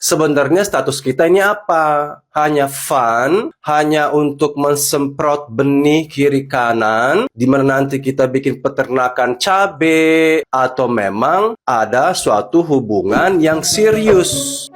sebenarnya status kita ini apa? Hanya fun, hanya untuk mensemprot benih kiri kanan, di mana nanti kita bikin peternakan cabai, atau memang ada suatu hubungan yang serius?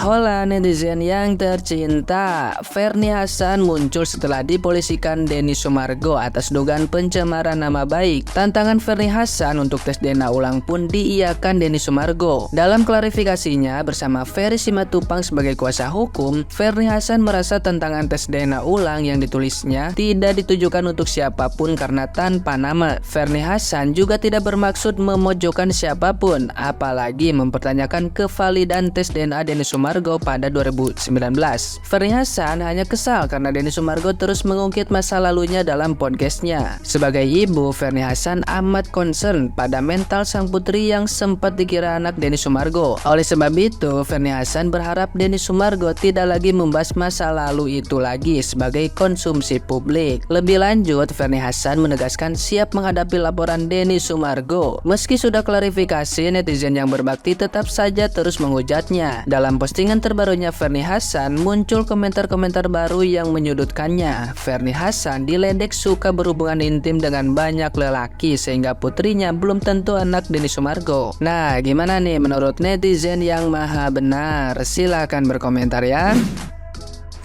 Hola netizen yang tercinta, Ferny Hassan muncul setelah dipolisikan Denny Sumargo atas dugaan pencemaran nama baik. Tantangan Ferny Hassan untuk tes DNA ulang pun diiyakan Denny Sumargo. Dalam klarifikasinya bersama Ferry Simatupang sebagai kuasa hukum, Ferny Hassan merasa tantangan tes DNA ulang yang ditulisnya tidak ditujukan untuk siapapun karena tanpa nama. Ferny Hassan juga tidak bermaksud memojokkan siapapun, apalagi mempertanyakan kevalidan tes DNA Denny Sumargo pada 2019. Ferny Hassan hanya kesal karena Denny Sumargo terus mengungkit masa lalunya dalam podcastnya. Sebagai ibu, Ferny Hassan amat concern pada mental sang putri yang sempat dikira anak Denny Sumargo. Oleh sebab itu, Ferny Hassan berharap Denny Sumargo tidak lagi membahas masa lalu itu lagi sebagai konsumsi publik. Lebih lanjut, Ferny Hassan menegaskan siap menghadapi laporan Denny Sumargo. Meski sudah klarifikasi, netizen yang berbakti tetap saja terus menghujatnya. Dalam postingan terbarunya Ferny Hassan muncul komentar-komentar baru yang menyudutkannya. Ferny Hassan diledek suka berhubungan intim dengan banyak lelaki sehingga putrinya belum tentu anak Denny Sumargo. Nah, gimana nih menurut netizen yang maha benar? Silakan berkomentar ya.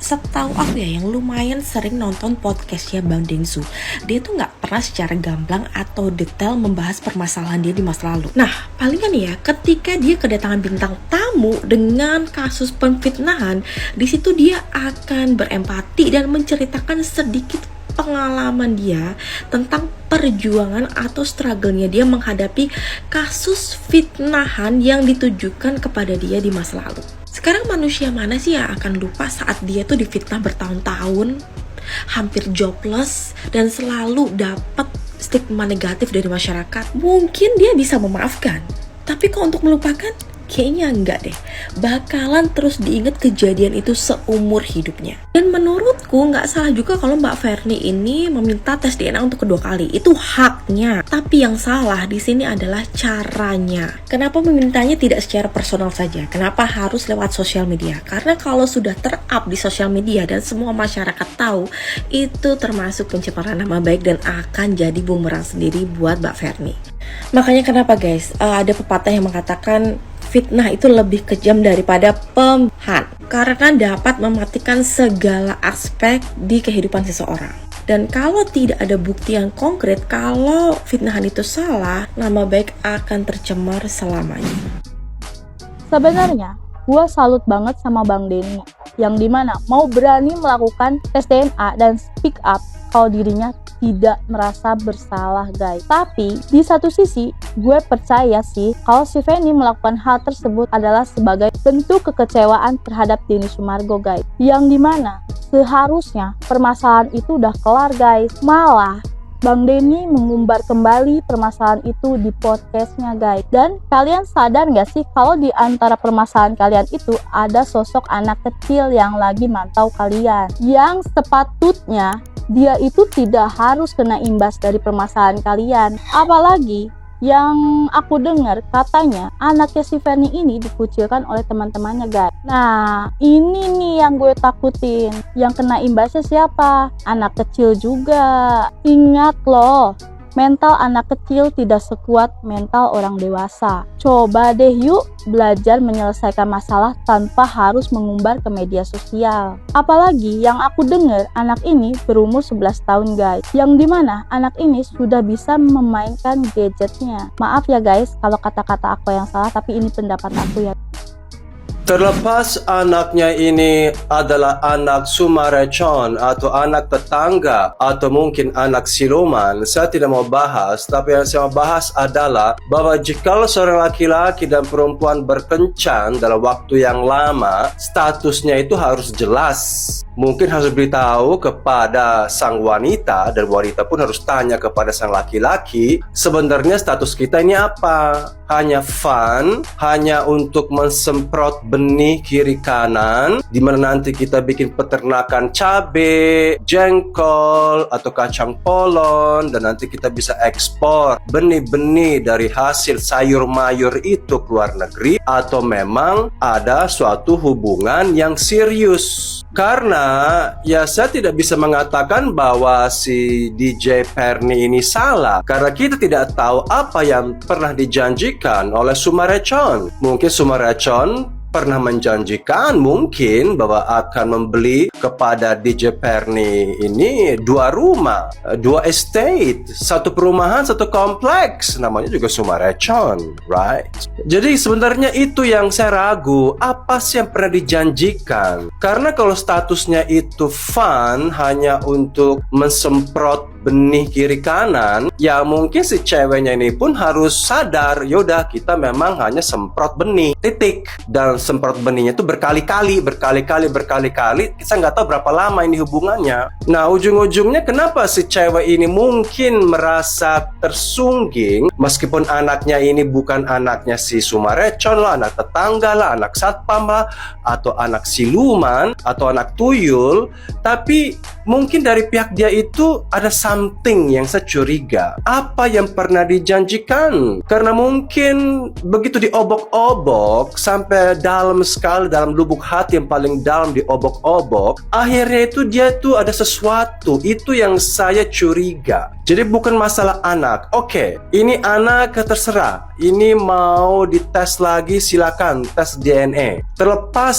Setahu aku ya, yang lumayan sering nonton podcastnya Bang Densu, dia tuh nggak pernah secara gamblang atau detail membahas permasalahan dia di masa lalu. Nah, palingan ya, ketika dia kedatangan bintang tamu dengan kasus penfitnahan, di situ dia akan berempati dan menceritakan sedikit pengalaman dia tentang perjuangan atau struggle-nya dia menghadapi kasus fitnahan yang ditujukan kepada dia di masa lalu. Sekarang manusia mana sih yang akan lupa saat dia tuh difitnah bertahun-tahun, hampir jobless, dan selalu dapat stigma negatif dari masyarakat? Mungkin dia bisa memaafkan, tapi kok untuk melupakan? Kayaknya enggak deh. Bakalan terus diingat kejadian itu seumur hidupnya. Dan menurutku nggak salah juga kalau Mbak Ferny ini meminta tes DNA untuk kedua kali. Itu haknya. Tapi yang salah di sini adalah caranya. Kenapa memintanya tidak secara personal saja? Kenapa harus lewat sosial media? Karena kalau sudah ter-up di sosial media dan semua masyarakat tahu, itu termasuk pencemaran nama baik dan akan jadi bumerang sendiri buat Mbak Ferny. Makanya kenapa guys, ada pepatah yang mengatakan fitnah itu lebih kejam daripada pembunuhan, karena dapat mematikan segala aspek di kehidupan seseorang. Dan kalau tidak ada bukti yang konkret kalau fitnahan itu salah, nama baik akan tercemar selamanya. Sebenarnya gue salut banget sama Bang Denny, yang dimana mau berani melakukan tes DNA dan speak up kalau dirinya tidak merasa bersalah guys. Tapi di satu sisi gue percaya sih kalau si Ferny melakukan hal tersebut adalah sebagai bentuk kekecewaan terhadap Denny Sumargo guys, yang dimana seharusnya permasalahan itu udah kelar guys. Malah Bang Denny mengumbar kembali permasalahan itu di podcastnya guys. Dan kalian sadar gak sih kalau di antara permasalahan kalian itu ada sosok anak kecil yang lagi mantau kalian, yang sepatutnya dia itu tidak harus kena imbas dari permasalahan kalian. Apalagi yang aku dengar katanya anaknya si Ferny ini dikucilkan oleh teman-temannya guys. Nah ini nih yang gue takutin, yang kena imbasnya siapa? Anak kecil juga. Ingat loh, mental anak kecil tidak sekuat mental orang dewasa. Coba deh yuk belajar menyelesaikan masalah tanpa harus mengumbar ke media sosial. Apalagi yang aku dengar anak ini berumur 11 tahun guys, yang dimana anak ini sudah bisa memainkan gadgetnya. Maaf ya guys kalau kata-kata aku yang salah, tapi ini pendapat aku ya. Terlepas anaknya ini adalah anak sumarecon atau anak tetangga atau mungkin anak siluman, saya tidak mau bahas. Tapi yang saya mau bahas adalah bahwa jika seorang laki-laki dan perempuan berkencan dalam waktu yang lama, statusnya itu harus jelas. mungkin harus beritahu kepada sang wanita, dan wanita pun harus tanya kepada sang laki-laki, sebenarnya status kita ini apa? Hanya fun, hanya untuk mensemprot benih kiri kanan, di mana nanti kita bikin peternakan cabai, jengkol, atau kacang polon, dan nanti kita bisa ekspor benih-benih dari hasil sayur mayur itu ke luar negeri, atau memang ada suatu hubungan yang serius. Karena ya saya tidak bisa mengatakan bahwa si DJ Perni ini salah, karena kita tidak tahu apa yang pernah dijanjikan oleh Sumarecon. Mungkin Sumarecon pernah menjanjikan mungkin bahwa akan membeli kepada DJ Perni ini 2 rumah, 2 estate, 1 perumahan, 1 kompleks, namanya juga Sumarecon, right? Jadi sebenarnya itu yang saya ragu, apa sih yang pernah dijanjikan? Karena kalau statusnya itu fun, hanya untuk mensemprot benih kiri kanan, ya mungkin si ceweknya ini pun harus sadar, yaudah kita memang hanya semprot benih, titik. Dan semprot benihnya itu berkali-kali, kita nggak tahu berapa lama ini hubungannya. Nah, ujung-ujungnya kenapa si cewek ini mungkin merasa tersungging, meskipun anaknya ini bukan anaknya si Sumarecon lah, anak tetangga lah, anak satpam lah, atau anak siluman, atau anak tuyul, tapi mungkin dari pihak dia itu ada something yang saya curiga. Apa yang pernah dijanjikan? Karena mungkin begitu diobok-obok sampai dalam sekali, dalam lubuk hati yang paling dalam diobok-obok, akhirnya itu dia tuh ada sesuatu. Itu yang saya curiga. Jadi bukan masalah anak. Oke, ini anak terserah. Ini mau dites lagi, silakan tes DNA. Terlepas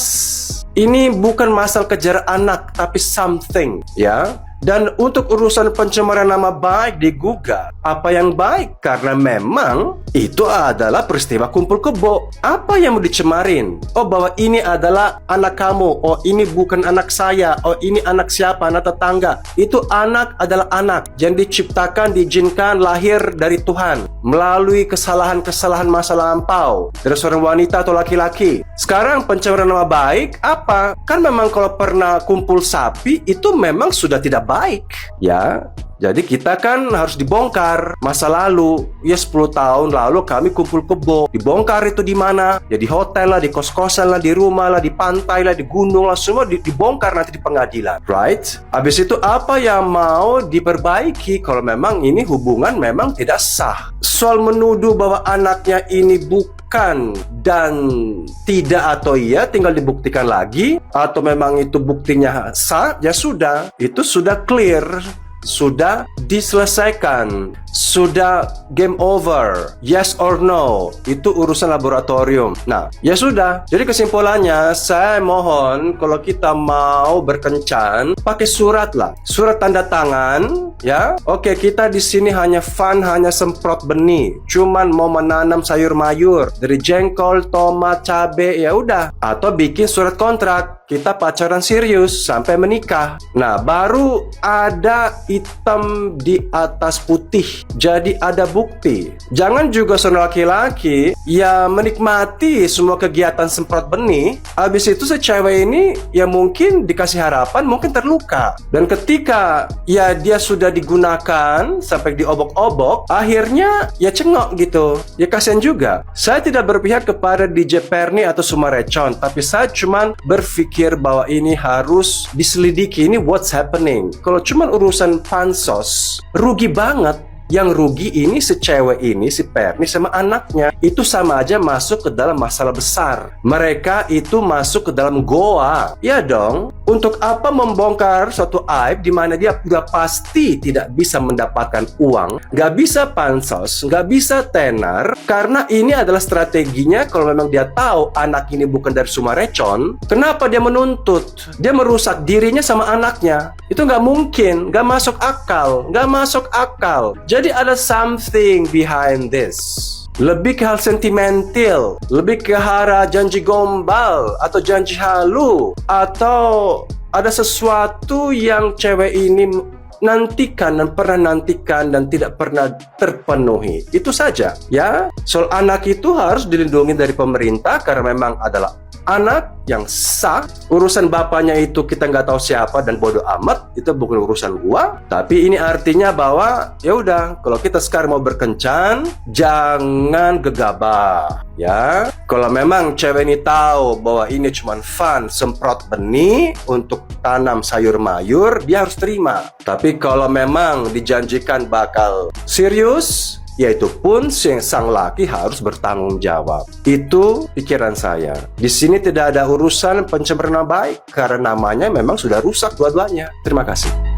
ini bukan masalah kejar anak, tapi something, ya. Dan untuk urusan pencemaran nama baik digugat, apa yang baik? Karena memang itu adalah peristiwa kumpul kebo. Apa yang mau dicemarin? Oh, bahwa ini adalah anak kamu. Oh, ini bukan anak saya. Oh, ini anak siapa? Anak tetangga. Itu anak adalah anak yang diciptakan, diizinkan lahir dari Tuhan melalui kesalahan-kesalahan masa lampau dari seorang wanita atau laki-laki. Sekarang pencemaran nama baik apa? Kan memang kalau pernah kumpul sapi itu memang sudah tidak baik, ya. Jadi kita kan harus dibongkar masa lalu. Ya 10 tahun lalu kami kumpul kebo. Dibongkar itu di mana? Ya di hotel lah, di kos-kosan lah, di rumah lah, di pantai lah, di gunung lah, semua dibongkar nanti di pengadilan, right? Habis itu apa yang mau diperbaiki kalau memang ini hubungan memang tidak sah? Soal menuduh bahwa anaknya ini bukan dan tidak atau iya tinggal dibuktikan lagi, atau memang itu buktinya sah, ya sudah, itu sudah clear, sudah diselesaikan, sudah game over, yes or no, itu urusan laboratorium. Nah, ya sudah. Jadi kesimpulannya, saya mohon kalau kita mau berkencan, pakai surat lah, surat tanda tangan, ya. Oke, kita di sini hanya fun, hanya semprot benih, cuman mau menanam sayur mayur dari jengkol, tomat, cabai, ya udah. Atau bikin surat kontrak, kita pacaran serius sampai menikah. Nah, baru ada hitam di atas putih. Jadi ada bukti. Jangan juga seorang laki-laki ya menikmati semua kegiatan semprot benih, habis itu si cewek ini ya mungkin dikasih harapan, mungkin terluka. Dan ketika ya dia sudah digunakan sampai diobok-obok, akhirnya ya cengok gitu. Ya kasihan juga. Saya tidak berpihak kepada DJ Perni atau Sumarecon, tapi saya cuman berpikir bahwa ini harus diselidiki, ini what's happening. Kalau cuman urusan pansos, rugi banget. Yang rugi ini si cewek ini, si Perni sama anaknya. Itu sama aja masuk ke dalam masalah besar. Mereka itu masuk ke dalam goa. Ya dong. Untuk apa membongkar suatu aib di mana dia udah pasti tidak bisa mendapatkan uang, nggak bisa pansos, nggak bisa tenar, karena ini adalah strateginya. Kalau memang dia tahu anak ini bukan dari Sumarecon, kenapa dia menuntut? Dia merusak dirinya sama anaknya. Itu nggak mungkin, nggak masuk akal, nggak masuk akal. Jadi ada something behind this. Lebih ke hal sentimental, lebih ke arah janji gombal atau janji halu, atau ada sesuatu yang cewek ini nantikan dan pernah nantikan dan tidak pernah terpenuhi. Itu saja ya. Soal anak itu harus dilindungi dari pemerintah karena memang adalah anak yang sah. Urusan bapaknya itu kita nggak tahu siapa dan bodoh amat, itu bukan urusan gua. Tapi ini artinya bahwa ya udah, kalau kita sekarang mau berkencan, jangan gegabah ya. Kalau memang cewek ini tahu bahwa ini cuma fun, semprot benih untuk tanam sayur mayur, dia harus terima. Tapi kalau memang dijanjikan bakal serius, yaitu pun sang laki harus bertanggung jawab. Itu pikiran saya. Di sini tidak ada urusan pencemaran nama baik karena namanya memang sudah rusak dua-duanya. Terima kasih.